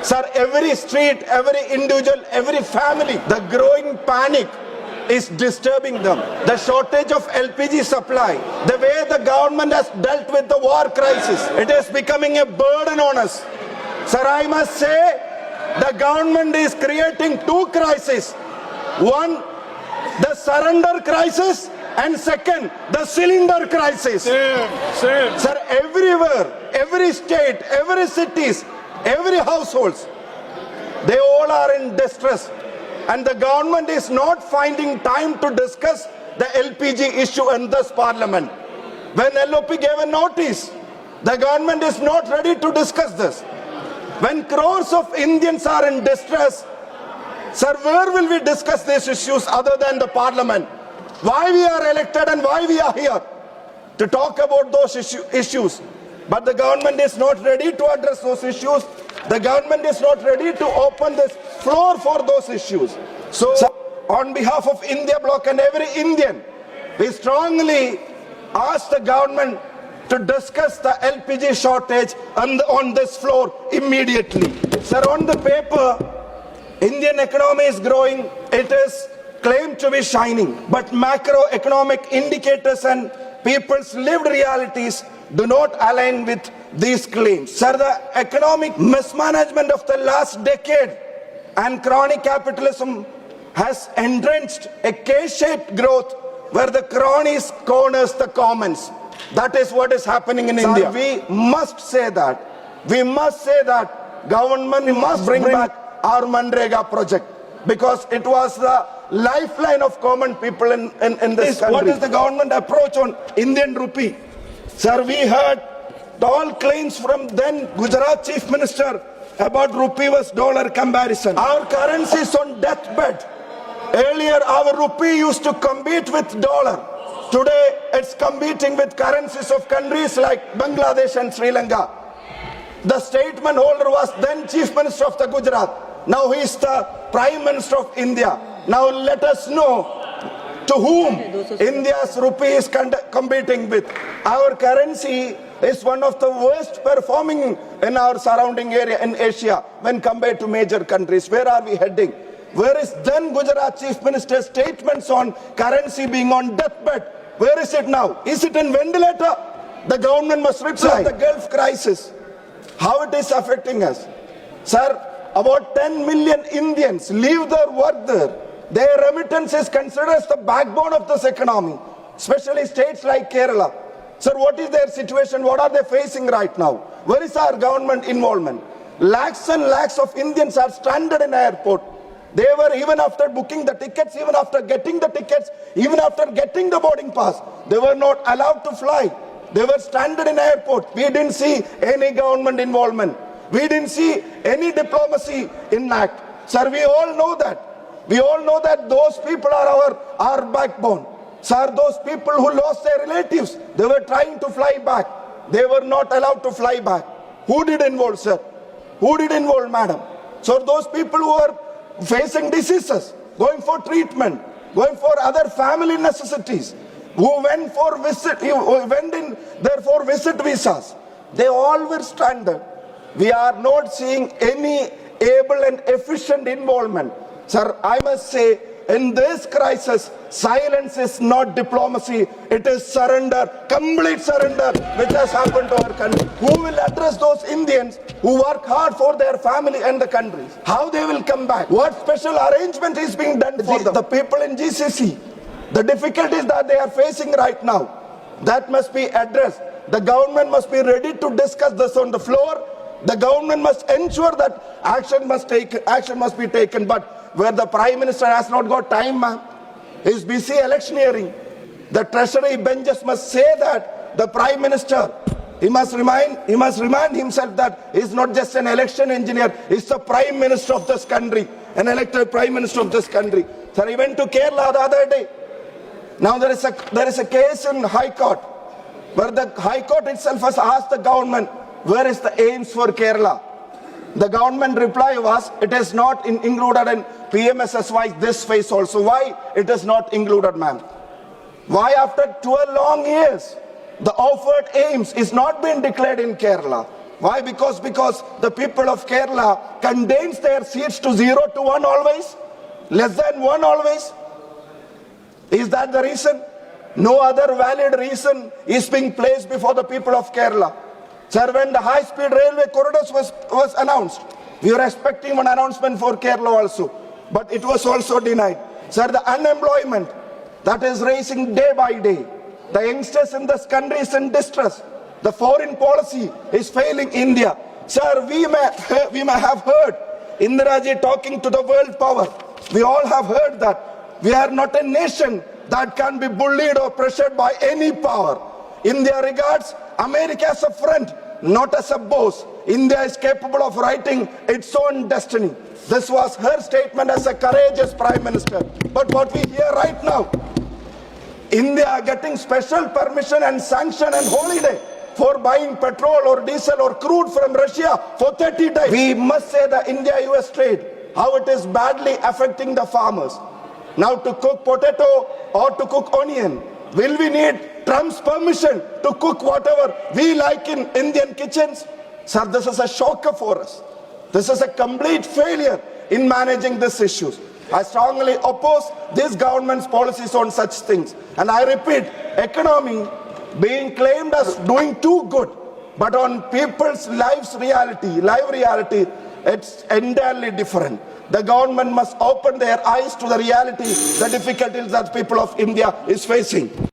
Sir, every street, every individual, every family, the growing panic is disturbing them. The shortage of LPG supply, the way the government has dealt with the war crisis, it is becoming a burden on us. Sir, I must say, the government is creating two crises. One, the surrender crisis, and second, the cylinder crisis. Same. Sir, everywhere, every state, every cities, every households, they all are in distress. And the government is not finding time to discuss the LPG issue in this parliament. When LOP gave a notice, the government is not ready to discuss this. When crores of Indians are in distress, sir, where will we discuss these issues other than the parliament? Why we are elected and why we are here? To talk about those issues. But the government is not ready to address those issues. The government is not ready to open this floor for those issues. So, on behalf of India Bloc and every Indian, we strongly ask the government to discuss the LPG shortage on this floor immediately. Sir, on the paper, Indian economy is growing. It is claimed to be shining. But macroeconomic indicators and people's lived realities do not align with these claims. Sir, the economic mismanagement of the last decade and chronic capitalism has entrenched a K-shaped growth where the cronies corners the commons. That is what is happening in India. We must say that. We must say that government must bring back our Manrega project because it was the lifeline of common people in this country. What is the government approach on Indian rupee? Sir, we heard all claims from then Gujarat Chief Minister about rupee versus dollar comparison. Our currency is on deathbed. Earlier, our rupee used to compete with dollar. Today, it's competing with currencies of countries like Bangladesh and Sri Lanka. The statement holder was then Chief Minister of the Gujarat. Now he is the Prime Minister of India. Now let us know to whom India's rupee is competing with. Our currency is one of the worst performing in our surrounding area in Asia when compared to major countries. Where are we heading? Where is then Gujarat Chief Minister's statements on currency being on deathbed? Where is it now? Is it in ventilator? The government must reply. The Gulf crisis, how it is affecting us. Sir, about 10 million Indians live there, work there. Their remittance is considered as the backbone of this economy, especially states like Kerala. Sir, what is their situation? What are they facing right now? Where is our government involvement? Lakhs and lakhs of Indians are stranded in airport. They were, even after booking the tickets, even after getting the tickets, even after getting the boarding pass, they were not allowed to fly. They were stranded in airport. We didn't see any government involvement. We didn't see any diplomacy in act. Sir, we all know that. We all know that those people are our backbone. Sir, those people who lost their relatives, they were trying to fly back. They were not allowed to fly back. Who did involve, sir? Who did involve, madam? So those people who are facing diseases, going for treatment, going for other family necessities, who went for visit, who went in there for visit visas, they all were stranded. We are not seeing any able and efficient involvement. Sir, I must say, in this crisis, silence is not diplomacy. It is surrender, complete surrender, which has happened to our country. Who will address those Indians who work hard for their family and the countries? How they will come back? What special arrangement is being done for them? The people in GCC, the difficulties that they are facing right now, that must be addressed. The government must be ready to discuss this on the floor. The government must ensure that action must be taken. But where the Prime Minister has not got time, ma'am, he is busy electioneering. The Treasury benches must say that the Prime Minister, he must remind himself that he is not just an election engineer, he is the Prime Minister of this country, an elected Prime Minister of this country. Sir, he went to Kerala the other day. Now there is a case in High Court where the High Court itself has asked the government, where is the aims for Kerala? The government reply was, it is not included in PMSSY this phase also. Why it is not included, ma'am? Why after 12 long years, the offered aims is not being declared in Kerala? Why? Because the people of Kerala condense their seats to 0 to 1 always, less than 1 always. Is that the reason? No other valid reason is being placed before the people of Kerala. Sir, when the high-speed railway corridors was announced, we were expecting one announcement for Kerala also, but it was also denied. Sir, the unemployment that is rising day by day, the youngsters in this country is in distress. The foreign policy is failing India. Sir, we may have heard Indira Ji talking to the world power. We all have heard that. We are not a nation that can be bullied or pressured by any power. India regards America as a friend, not as a boss. India is capable of writing its own destiny. This was her statement as a courageous Prime Minister. But what we hear right now, India getting special permission and sanction and holiday for buying petrol or diesel or crude from Russia for 30 days. We must say the India-US trade, how it is badly affecting the farmers. Now to cook potato or to cook onion, will we need Trump's permission to cook whatever we like in Indian kitchens? Sir, this is a shocker for us. This is a complete failure in managing these issues. I strongly oppose this government's policies on such things. And I repeat, economy being claimed as doing too good, but on people's live reality, it's entirely different. The government must open their eyes to the reality, the difficulties that people of India is facing.